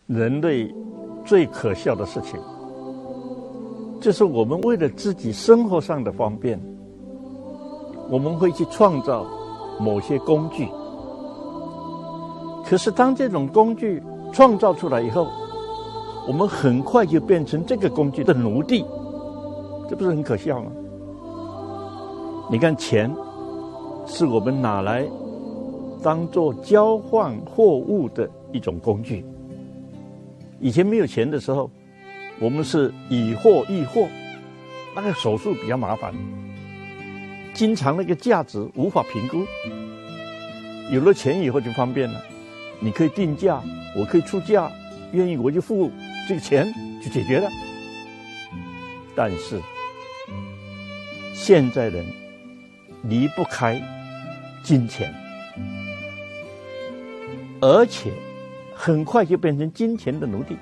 人类最可笑的事情，就是我们为了自己生活上的方便，我们会去创造某些工具。可是当这种工具创造出来以后，我们很快就变成这个工具的奴隶，这不是很可笑吗？你看，钱是我们拿来当作交换货物的一种工具。以前没有钱的时候，我们是以货易货，那个手续比较麻烦，经常那个价值无法评估。有了钱以后就方便了，你可以定价，我可以出价，愿意我就付这个钱就解决了。但是现在人离不开金钱，而且很快就变成金钱的奴隶。